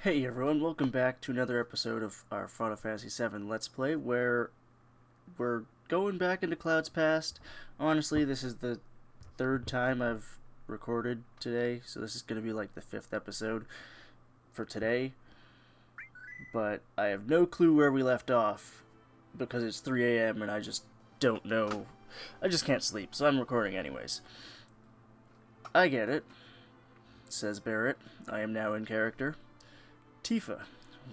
Hey everyone, welcome back to another episode of our Final Fantasy VII Let's Play, where we're going back into Cloud's Past. Honestly, this is the third time I've recorded today, so this is going to be like the fifth episode for today. But I have no clue where we left off, because it's 3 a.m. and I just don't know. I just can't sleep, so I'm recording anyways. I get it, says Barrett. I am now in character. Tifa,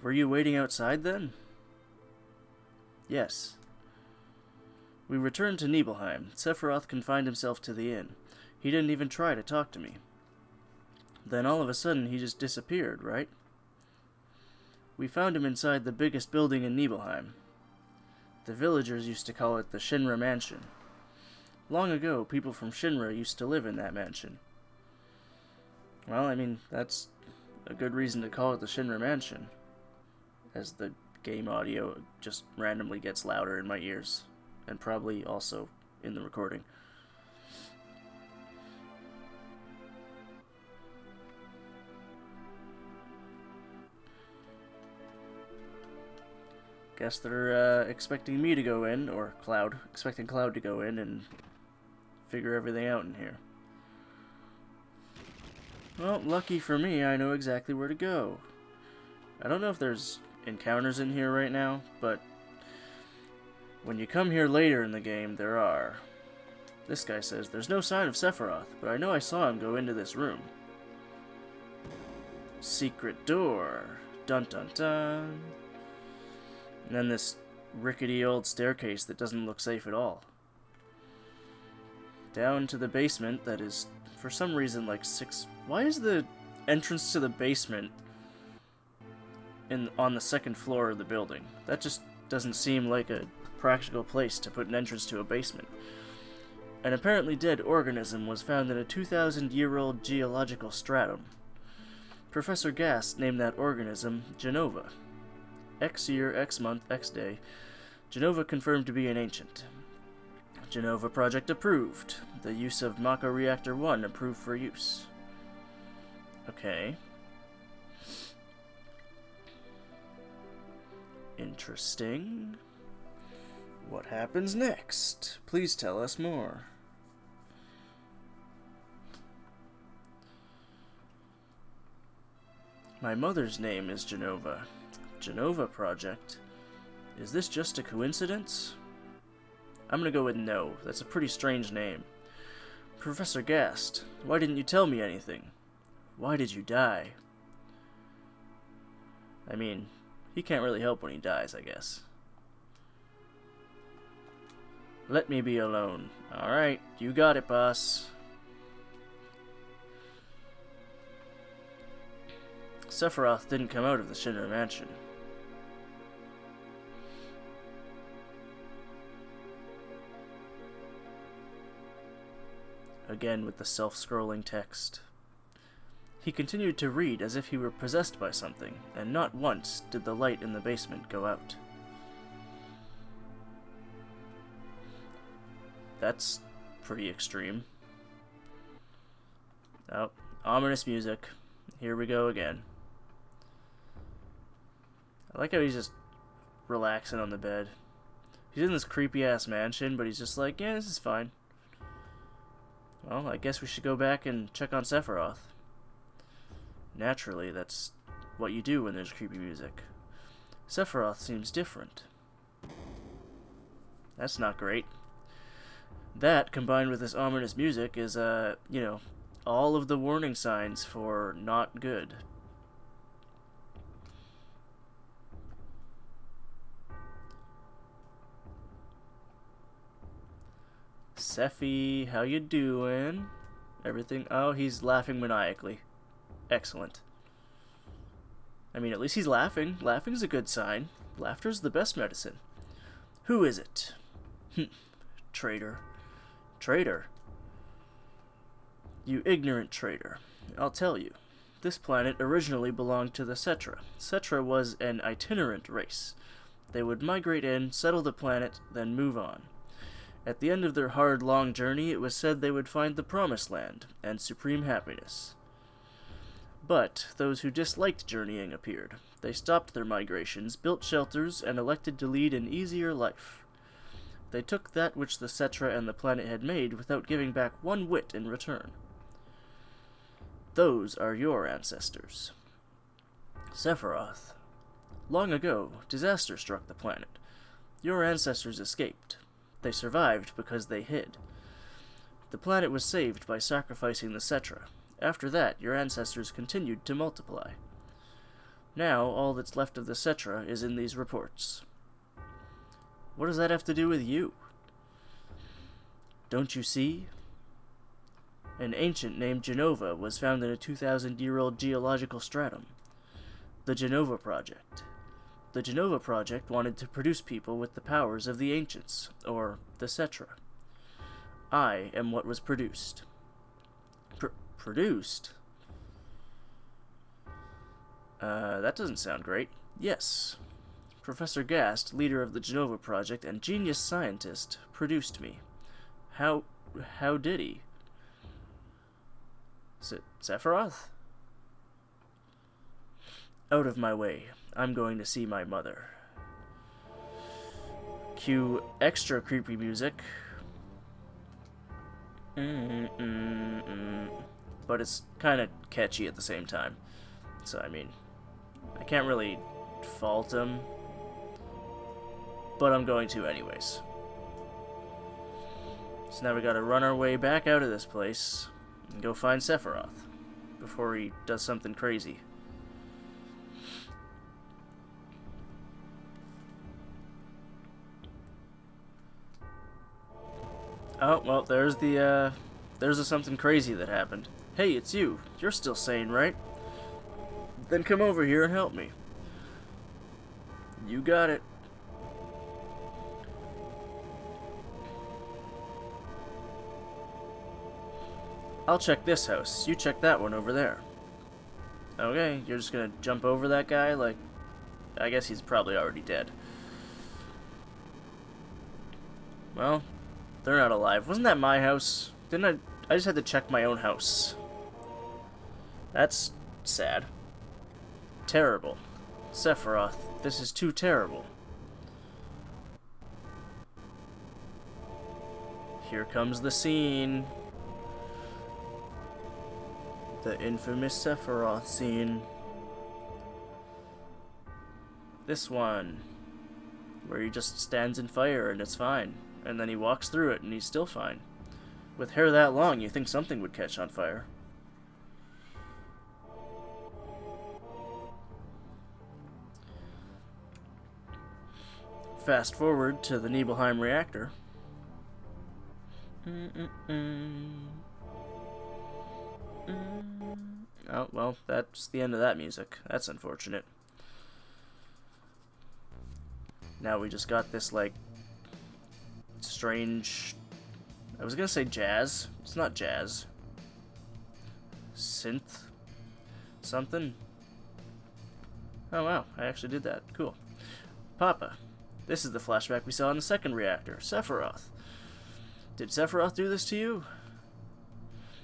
were you waiting outside then? Yes. We returned to Nibelheim. Sephiroth confined himself to the inn. He didn't even try to talk to me. Then all of a sudden he just disappeared, right? We found him inside the biggest building in Nibelheim. The villagers used to call it the Shinra Mansion. Long ago, people from Shinra used to live in that mansion. Well, I mean, that's a good reason to call it the Shinra Mansion, as the game audio just randomly gets louder in my ears, and probably also in the recording. Guess they're expecting me to go in, or Cloud, expecting Cloud to go in and figure everything out in here. Well, lucky for me, I know exactly where to go. I don't know if there's encounters in here right now, but when you come here later in the game, there are. This guy says, there's no sign of Sephiroth, but I know I saw him go into this room. Secret door. Dun dun dun. And then this rickety old staircase that doesn't look safe at all. Down to the basement that is, for some reason, like 6... Why is the entrance to the basement on the second floor of the building? That just doesn't seem like a practical place to put an entrance to a basement. An apparently dead organism was found in a 2,000-year-old geological stratum. Professor Gast named that organism Genova. X year, X month, X day. Genova confirmed to be an ancient. Genova project approved. The use of Mako Reactor 1 approved for use. Okay. Interesting. What happens next? Please tell us more. My mother's name is Genova. Genova Project? Is this just a coincidence? I'm gonna go with no. That's a pretty strange name. Professor Gast, why didn't you tell me anything? Why did you die? I mean, he can't really help when he dies, I guess. Let me be alone. Alright, you got it, boss. Sephiroth didn't come out of the Shinra Mansion. Again with the self-scrolling text. He continued to read as if he were possessed by something, and not once did the light in the basement go out. That's pretty extreme. Oh, ominous music. Here we go again. I like how he's just relaxing on the bed. He's in this creepy-ass mansion, but he's just like, yeah, this is fine. Well, I guess we should go back and check on Sephiroth. Naturally, that's what you do when there's creepy music. Sephiroth seems different. That's not great. That, combined with this ominous music, is, all of the warning signs for not good. Sephi, how you doing? Everything? Oh, he's laughing maniacally. Excellent. I mean, at least he's laughing. Laughing's a good sign. Laughter's the best medicine. Who is it? Traitor. Traitor? You ignorant traitor. I'll tell you. This planet originally belonged to the Cetra. Cetra was an itinerant race. They would migrate in, settle the planet, then move on. At the end of their hard, long journey, it was said they would find the Promised Land and supreme happiness. But those who disliked journeying appeared. They stopped their migrations, built shelters, and elected to lead an easier life. They took that which the Cetra and the planet had made without giving back one whit in return. Those are your ancestors. Sephiroth. Long ago, disaster struck the planet. Your ancestors escaped. They survived because they hid. The planet was saved by sacrificing the Cetra. After that, your ancestors continued to multiply. Now, all that's left of the Cetra is in these reports. What does that have to do with you? Don't you see? An ancient named Genova was found in a 2,000-year-old geological stratum. The Genova Project. The Genova Project wanted to produce people with the powers of the ancients, or the Cetra. I am what was produced. Produced? That doesn't sound great. Yes. Professor Gast, leader of the Genova Project and genius scientist, produced me. How did he? Sephiroth? Out of my way. I'm going to see my mother. Cue extra creepy music. But it's kind of catchy at the same time. So, I mean, I can't really fault him. But I'm going to anyways. So now we gotta run our way back out of this place and go find Sephiroth before he does something crazy. Oh, well, there's the something crazy that happened. Hey, it's you. You're still sane, right? Then come over here and help me. You got it. I'll check this house. You check that one over there. Okay, you're just gonna jump over that guy? Like, I guess he's probably already dead. Well, they're not alive. Wasn't that my house? Didn't I just had to check my own house. That's sad. Terrible. Sephiroth, this is too terrible. Here comes the scene. The infamous Sephiroth scene. This one. Where he just stands in fire and it's fine. And then he walks through it and he's still fine. With hair that long, you think something would catch on fire. Fast forward to the Nibelheim reactor. Oh, well, that's the end of that music. That's unfortunate. Now we just got this, like, strange... I was gonna say jazz. It's not jazz. Synth? Something? Oh, wow. I actually did that. Cool. Papa. This is the flashback we saw in the second reactor. Sephiroth. Did Sephiroth do this to you?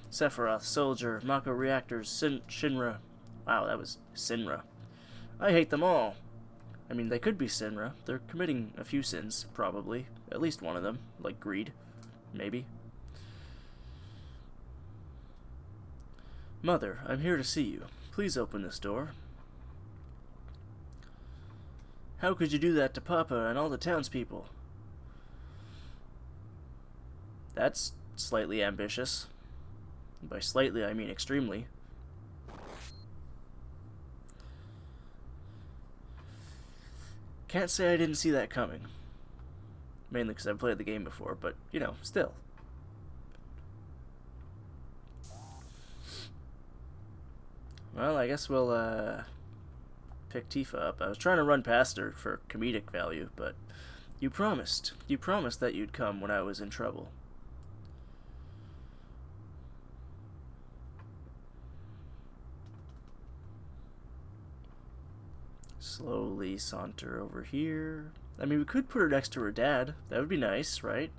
Sephiroth, Soldier, Mako Reactors, Shinra. Wow, that was Sinra. I hate them all. I mean, they could be Sinra. They're committing a few sins, probably. At least one of them. Like greed. Maybe. Mother, I'm here to see you. Please open this door. How could you do that to Papa and all the townspeople? That's slightly ambitious. By slightly, I mean extremely. Can't say I didn't see that coming. Mainly because I've played the game before, but, you know, still. Well, I guess we'll, pick Tifa up. I was trying to run past her for comedic value, but you promised. You promised that you'd come when I was in trouble. Slowly saunter over here. I mean, we could put her next to her dad. That would be nice, right?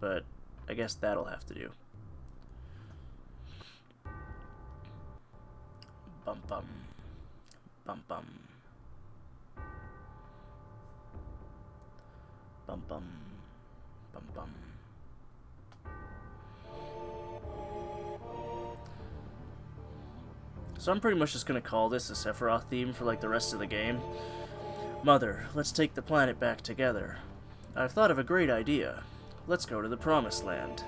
But I guess that'll have to do. Bum bum. Bum bum. Bum bum. Bum bum. So I'm pretty much just gonna call this a Sephiroth theme for like the rest of the game. Mother, let's take the planet back together. I've thought of a great idea. Let's go to the Promised Land.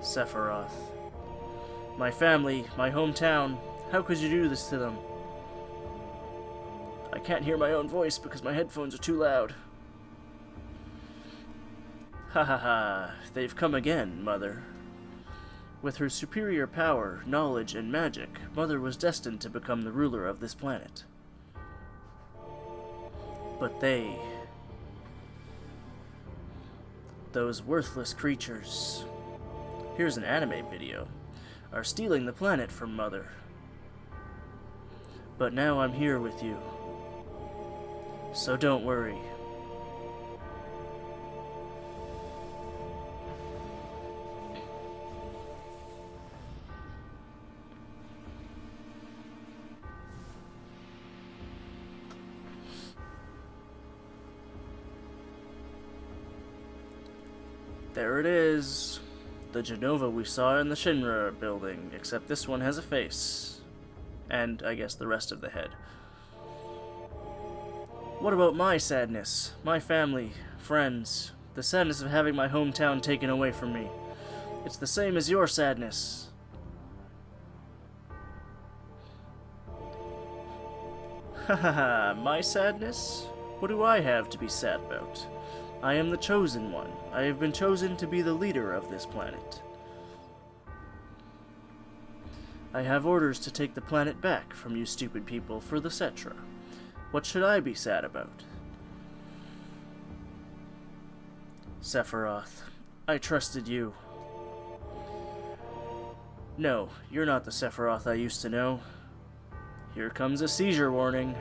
Sephiroth. My family, my hometown, how could you do this to them? I can't hear my own voice because my headphones are too loud. Ha ha ha, they've come again, Mother. With her superior power, knowledge, and magic, Mother was destined to become the ruler of this planet. But those worthless creatures, here's an anime video, are stealing the planet from Mother. But now I'm here with you. So don't worry. There it is. The Jenova we saw in the Shinra building, except this one has a face. And, I guess, the rest of the head. What about my sadness? My family, friends, the sadness of having my hometown taken away from me. It's the same as your sadness. Hahaha, my sadness? What do I have to be sad about? I am the chosen one. I have been chosen to be the leader of this planet. I have orders to take the planet back from you stupid people for the Cetra. What should I be sad about? Sephiroth, I trusted you. No, you're not the Sephiroth I used to know. Here comes a seizure warning.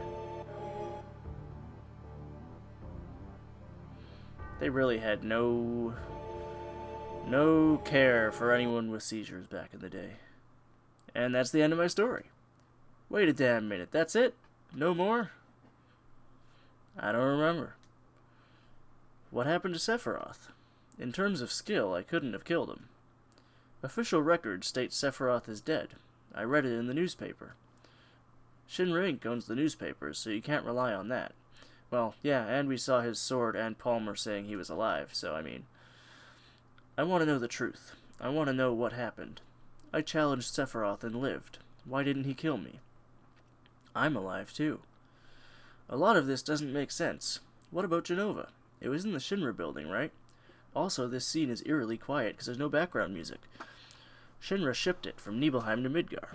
They really had no care for anyone with seizures back in the day. And that's the end of my story. Wait a damn minute, that's it? No more? I don't remember. What happened to Sephiroth? In terms of skill, I couldn't have killed him. Official record states Sephiroth is dead. I read it in the newspaper. Shinra Inc. owns the newspapers, so you can't rely on that. Well, yeah, and we saw his sword and Palmer saying he was alive, so I mean... I want to know the truth. I want to know what happened. I challenged Sephiroth and lived. Why didn't he kill me? I'm alive, too. A lot of this doesn't make sense. What about Jenova? It was in the Shinra building, right? Also, this scene is eerily quiet because there's no background music. Shinra shipped it from Nibelheim to Midgar.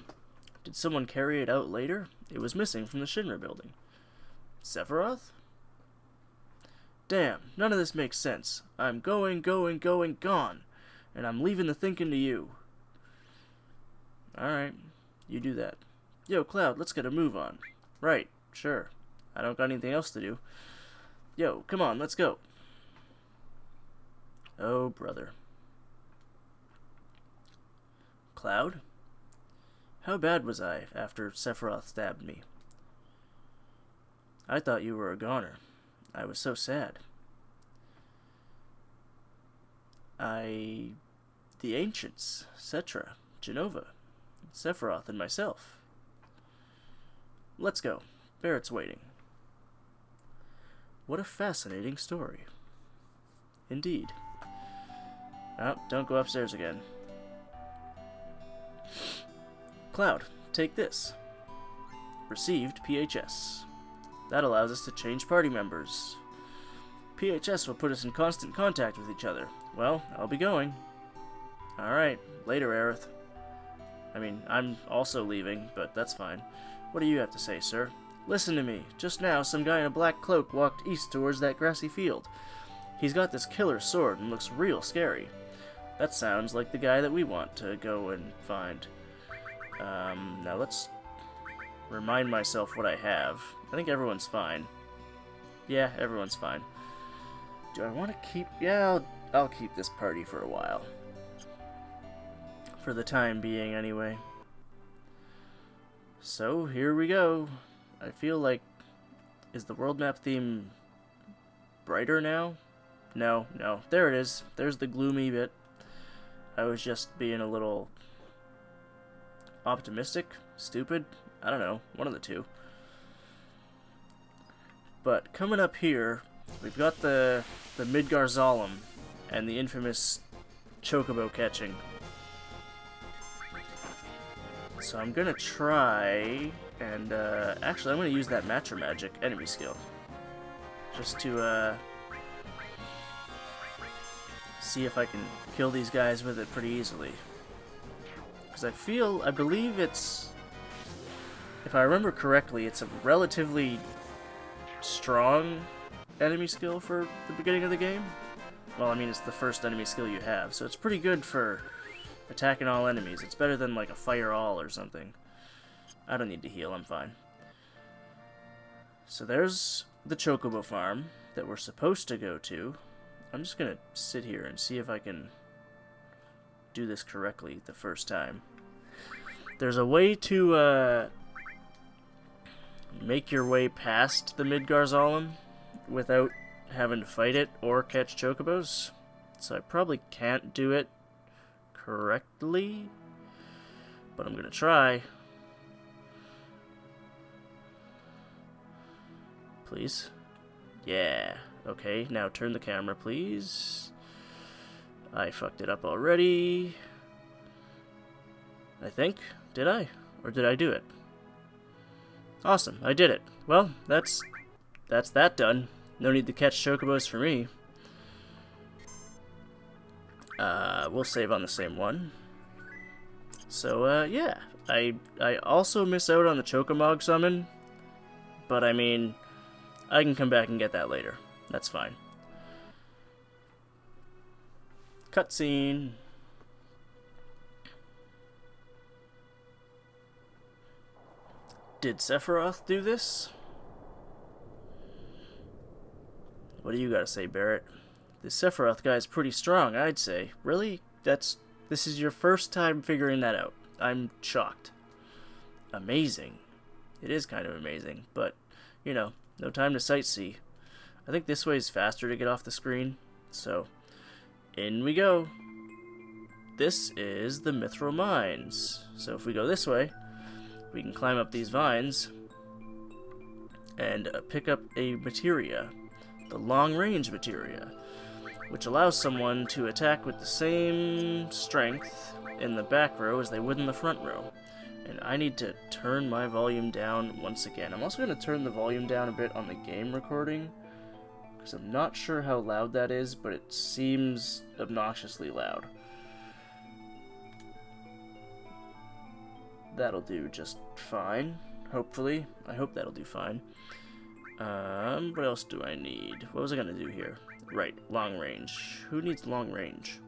Did someone carry it out later? It was missing from the Shinra building. Sephiroth? Damn, none of this makes sense. I'm going, gone. And I'm leaving the thinking to you. Alright, you do that. Yo, Cloud, let's get a move on. Right, sure. I don't got anything else to do. Yo, come on, let's go. Oh, brother. Cloud? How bad was I after Sephiroth stabbed me? I thought you were a goner. I was so sad. The ancients, Cetra, Jenova, Sephiroth, and myself. Let's go. Barrett's waiting. What a fascinating story. Indeed. Oh, don't go upstairs again. Cloud, take this. Received PHS. That allows us to change party members. PHS will put us in constant contact with each other. Well, I'll be going. Alright, later, Aerith. I mean, I'm also leaving, but that's fine. What do you have to say, sir? Listen to me. Just now, some guy in a black cloak walked east towards that grassy field. He's got this killer sword and looks real scary. That sounds like the guy that we want to go and find. Now let's remind myself what I have. I think everyone's fine. Yeah, everyone's fine. Do I want to keep... Yeah, I'll keep this party for a while. For the time being, anyway. So, here we go. I feel like... Is the world map theme brighter now? No. There it is. There's the gloomy bit. I was just being a little... optimistic? Stupid? I don't know. One of the two. But coming up here, we've got the Midgar Zolom and the infamous Chocobo catching. So I'm gonna try and actually I'm gonna use that Matcher Magic enemy skill just to see if I can kill these guys with it pretty easily. Because I believe it's, if I remember correctly, it's a relatively strong enemy skill for the beginning of the game. Well, I mean, it's the first enemy skill you have, so it's pretty good for attacking all enemies. It's better than like a fire all or something. I don't need to heal, I'm fine. So there's the Chocobo farm that we're supposed to go to. I'm just gonna sit here and see if I can do this correctly the first time. There's a way to make your way past the Midgar Zolom without having to fight it or catch Chocobos. So I probably can't do it correctly, but I'm gonna try. Please. Yeah. Okay, now turn the camera, please. I fucked it up already. I think. Did I? Or did I do it? Awesome, I did it. Well, that's that done. No need to catch Chocobos for me. We'll save on the same one. So, yeah. I also miss out on the Chocomog summon, but I mean, I can come back and get that later. That's fine. Cutscene. Did Sephiroth do this? What do you gotta say, Barrett? This Sephiroth guy's pretty strong, I'd say. Really? This is your first time figuring that out. I'm shocked. Amazing. It is kind of amazing, but, you know, no time to sightsee. I think this way is faster to get off the screen, so in we go. This is the Mithril Mines. So if we go this way, we can climb up these vines and pick up a materia, the long-range materia, which allows someone to attack with the same strength in the back row as they would in the front row. And I need to turn my volume down once again. I'm also going to turn the volume down a bit on the game recording, because I'm not sure how loud that is, but it seems obnoxiously loud. That'll do just fine, hopefully. I hope that'll do fine. What else do I need? What was I gonna do here? Right, long range. Who needs long range?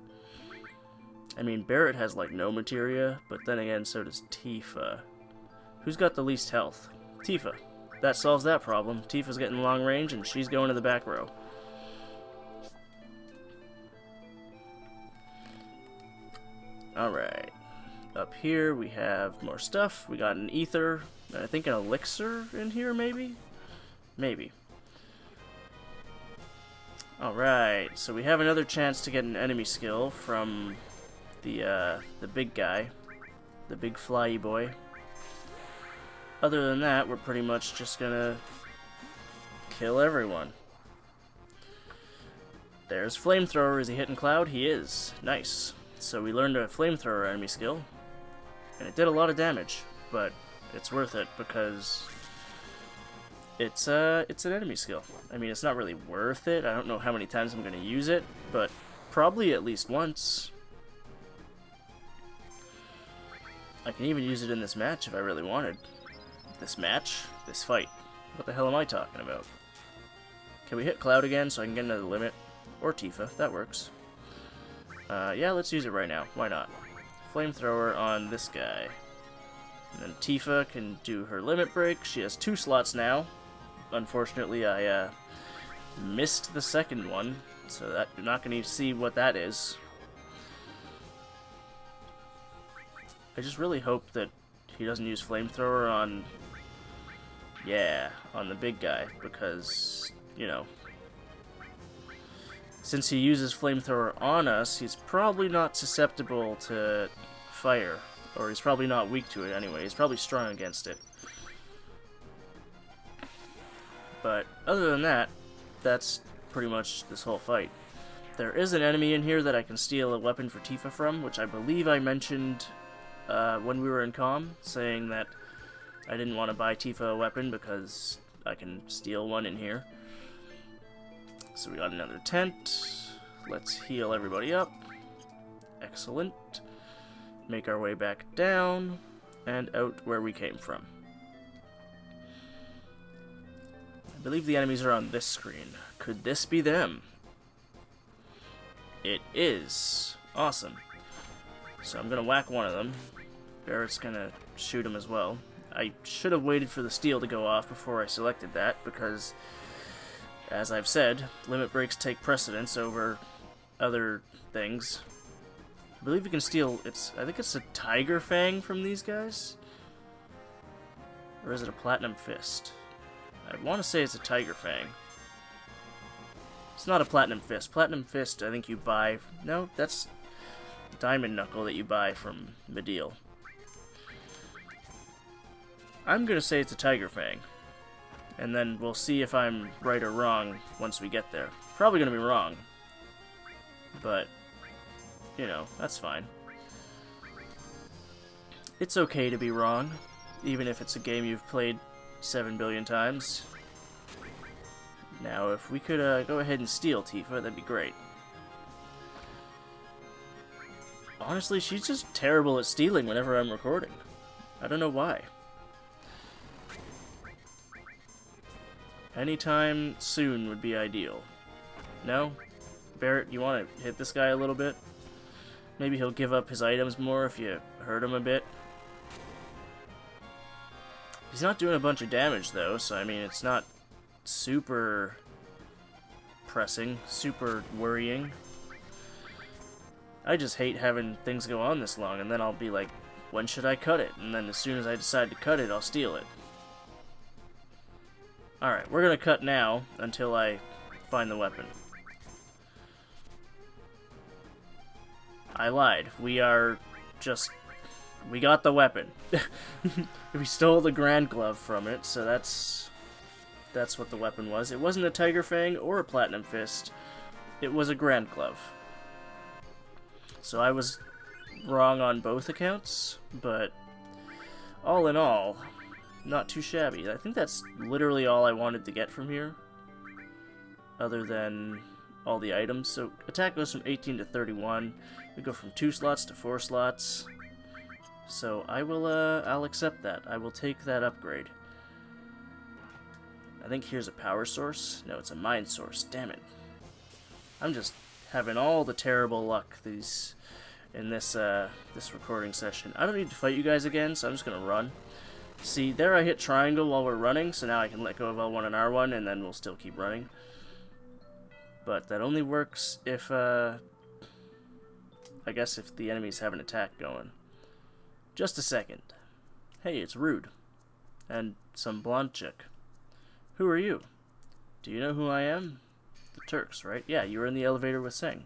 I mean, Barrett has, like, no materia, but then again, so does Tifa. Who's got the least health? Tifa. That solves that problem. Tifa's getting long range, and she's going to the back row. Alright. Up here, we have more stuff. We got an ether, and I think an elixir in here, maybe? Maybe. Alright, so we have another chance to get an enemy skill from the big guy. The big flyy boy. Other than that, we're pretty much just gonna kill everyone. There's Flamethrower. Is he hitting Cloud? He is. Nice. So we learned a Flamethrower enemy skill. And it did a lot of damage, but it's worth it because it's an enemy skill. I mean, it's not really worth it. I don't know how many times I'm going to use it, but probably at least once. I can even use it in this match if I really wanted. This match? This fight. What the hell am I talking about? Can we hit Cloud again so I can get another limit? Or Tifa, that works. Yeah, let's use it right now. Why not? Flamethrower on this guy. And then Tifa can do her limit break. She has 2 slots now. Unfortunately, I missed the second one, so that you're not going to see what that is. I just really hope that he doesn't use flamethrower on... Yeah, on the big guy, because, you know... Since he uses flamethrower on us, he's probably not susceptible to fire. Or he's probably not weak to it anyway. He's probably strong against it. But other than that, that's pretty much this whole fight. There is an enemy in here that I can steal a weapon for Tifa from, which I believe I mentioned when we were in comm, saying that I didn't want to buy Tifa a weapon because I can steal one in here. So we got another tent. Let's heal everybody up. Excellent. Make our way back down and out where we came from. I believe the enemies are on this screen. Could this be them? It is. Awesome. So I'm gonna whack one of them. Barrett's gonna shoot him as well. I should have waited for the steel to go off before I selected that, because, as I've said, limit breaks take precedence over other things. I believe you can steal, I think it's a Tiger Fang from these guys? Or is it a Platinum Fist? I want to say it's a Tiger Fang. It's not a Platinum Fist. Platinum Fist, I think you buy... No, that's Diamond Knuckle that you buy from Medeal. I'm going to say it's a Tiger Fang. And then we'll see if I'm right or wrong once we get there. Probably going to be wrong. But, you know, that's fine. It's okay to be wrong, even if it's a game you've played 7 billion times. Now, if we could go ahead and steal Tifa, that'd be great. Honestly, she's just terrible at stealing whenever I'm recording. I don't know why. Anytime soon would be ideal. No? Barrett, you want to hit this guy a little bit? Maybe he'll give up his items more if you hurt him a bit. He's not doing a bunch of damage, though, so I mean, it's not super pressing, super worrying. I just hate having things go on this long, and then I'll be like, when should I cut it? And then as soon as I decide to cut it, I'll steal it. Alright, we're gonna cut now until I find the weapon. I lied. We got the weapon. We stole the Grand Glove from it, so that's what the weapon was. It wasn't a Tiger Fang or a Platinum Fist. It was a Grand Glove. So I was wrong on both accounts, but all in all, not too shabby. I think that's literally all I wanted to get from here, other than all the items. So attack goes from 18 to 31. We go from 2 slots to 4 slots. So I'll accept that. I will take that upgrade. I think here's a power source. No, it's a mine source. Damn it. I'm just having all the terrible luck in this recording session. I don't need to fight you guys again, so I'm just gonna run. See, there I hit triangle while we're running, so now I can let go of L1 and R1, and then we'll still keep running. But that only works if, I guess if the enemies have an attack going. Just a second. Hey, it's Rude. And some blonde chick. Who are you? Do you know who I am? The Turks, right? Yeah, you were in the elevator with Seng.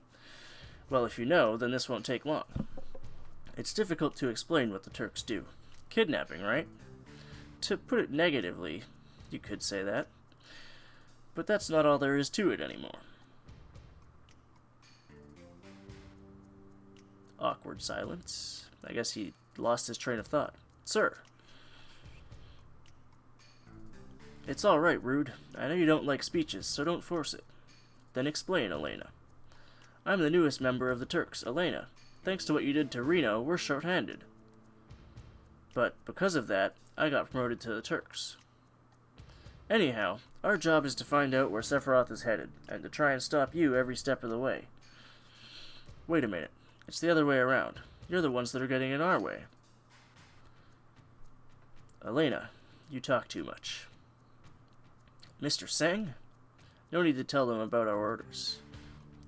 Well, if you know, then this won't take long. It's difficult to explain what the Turks do. Kidnapping, right? To put it negatively, you could say that. But that's not all there is to it anymore. Awkward silence. I guess he lost his train of thought. Sir. It's all right, Rude. I know you don't like speeches, so don't force it. Then explain, Elena. I'm the newest member of the Turks, Elena. Thanks to what you did to Reno, we're short-handed. But because of that, I got promoted to the Turks. Anyhow, our job is to find out where Sephiroth is headed, and to try and stop you every step of the way. Wait a minute. It's the other way around. You're the ones that are getting in our way. Elena, you talk too much. Mr. Seng? No need to tell them about our orders.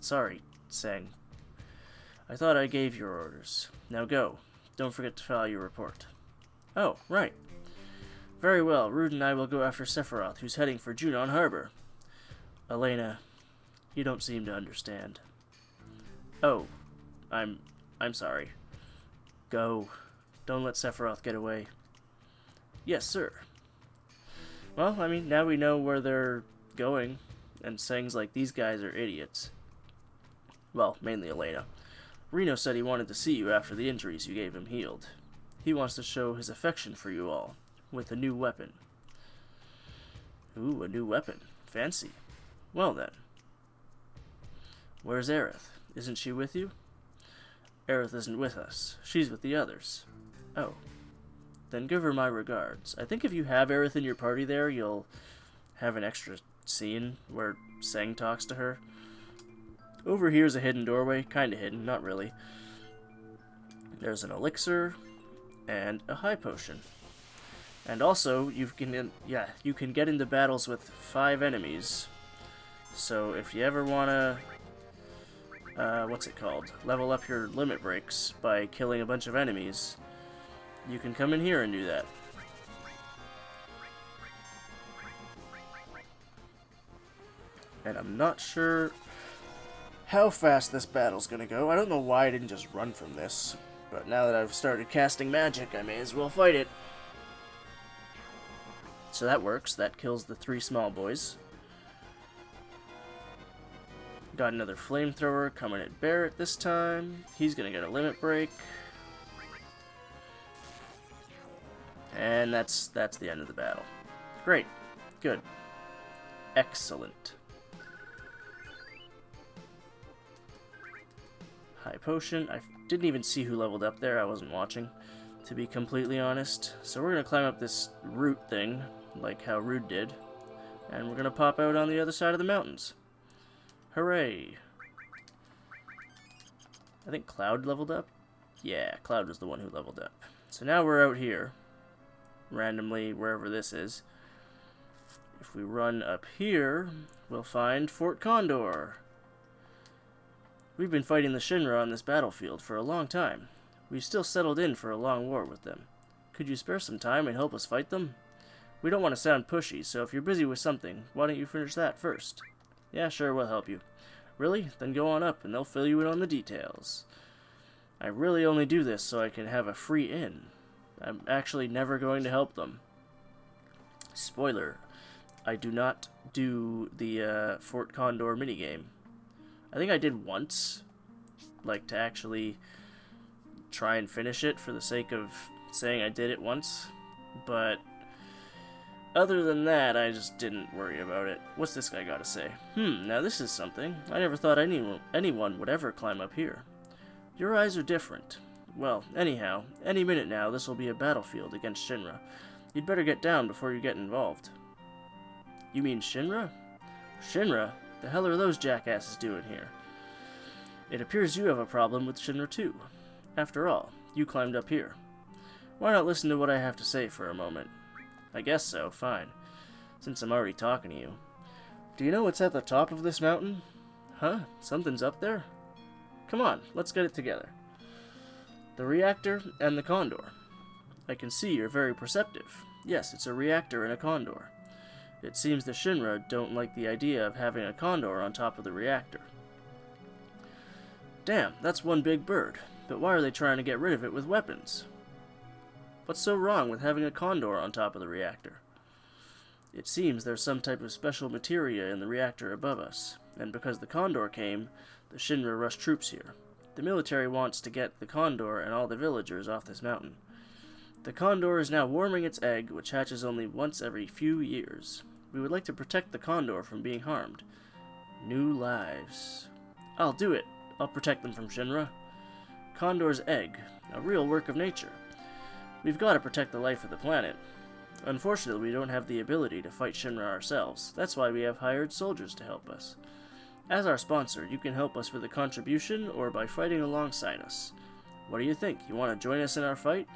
Sorry, Seng. I thought I gave your orders. Now go. Don't forget to file your report. Oh, right. Very well, Rude and I will go after Sephiroth, who's heading for Junon Harbor. Elena, you don't seem to understand. Oh, I'm sorry. Go. Don't let Sephiroth get away. Yes, sir. Well, I mean, now we know where they're going, and Seng's like, these guys are idiots. Well, mainly Elena. Reno said he wanted to see you after the injuries you gave him healed. He wants to show his affection for you all, with a new weapon. Ooh, a new weapon. Fancy. Well then. Where's Aerith? Isn't she with you? Aerith isn't with us. She's with the others. Oh. Then give her my regards. I think if you have Aerith in your party there, you'll have an extra scene where Seng talks to her. Over here's a hidden doorway. Kinda hidden, not really. There's an elixir and a high potion. And also, you can get into battles with 5 enemies. So if you ever wanna, level up your limit breaks by killing a bunch of enemies, you can come in here and do that. And I'm not sure how fast this battle's gonna go. I don't know why I didn't just run from this, but now that I've started casting magic, I may as well fight it. So that works. That kills the 3 small boys. Got another flamethrower coming at Barrett this time. He's gonna get a limit break. And that's the end of the battle. Great. Good. Excellent. High potion. I didn't even see who leveled up there. I wasn't watching, to be completely honest. So we're gonna climb up this root thing, like how Rude did, and we're gonna pop out on the other side of the mountains. Hooray! I think Cloud leveled up? Yeah, Cloud was the one who leveled up. So now we're out here, randomly, wherever this is. If we run up here, we'll find Fort Condor. We've been fighting the Shinra on this battlefield for a long time. We've still settled in for a long war with them. Could you spare some time and help us fight them? We don't want to sound pushy, so if you're busy with something, why don't you finish that first? Yeah, sure, we'll help you. Really? Then go on up, and they'll fill you in on the details. I really only do this so I can have a free in. I'm actually never going to help them. Spoiler, I do not do the Fort Condor minigame. I think I did once, like to actually try and finish it for the sake of saying I did it once, but other than that, I just didn't worry about it. What's this guy got to say? Now this is something. I never thought anyone would ever climb up here. Your eyes are different. Well, anyhow, any minute now, this will be a battlefield against Shinra. You'd better get down before you get involved. You mean Shinra? Shinra? The hell are those jackasses doing here? It appears you have a problem with Shinra too. After all, you climbed up here. Why not listen to what I have to say for a moment? I guess so, fine. Since I'm already talking to you. Do you know what's at the top of this mountain? Huh? Something's up there? Come on, let's get it together. The reactor and the condor. I can see you're very perceptive. Yes, it's a reactor and a condor. It seems the Shinra don't like the idea of having a condor on top of the reactor. Damn, that's one big bird. But why are they trying to get rid of it with weapons? What's so wrong with having a condor on top of the reactor? It seems there's some type of special materia in the reactor above us, and because the condor came, the Shinra rushed troops here. The military wants to get the condor and all the villagers off this mountain. The condor is now warming its egg, which hatches only once every few years. We would like to protect the condor from being harmed. New lives. I'll do it. I'll protect them from Shinra. Condor's egg, a real work of nature. We've got to protect the life of the planet. Unfortunately, we don't have the ability to fight Shinra ourselves. That's why we have hired soldiers to help us. As our sponsor, you can help us with a contribution or by fighting alongside us. What do you think? You want to join us in our fight?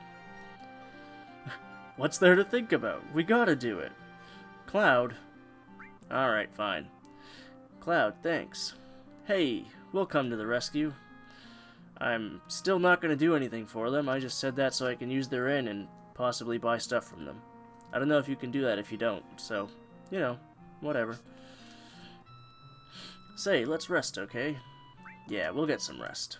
What's there to think about? We gotta do it. Cloud. Alright, fine. Cloud, thanks. Hey, we'll come to the rescue. I'm still not going to do anything for them. I just said that so I can use their inn and possibly buy stuff from them. I don't know if you can do that if you don't, so, you know, whatever. Say, let's rest, okay? Yeah, we'll get some rest.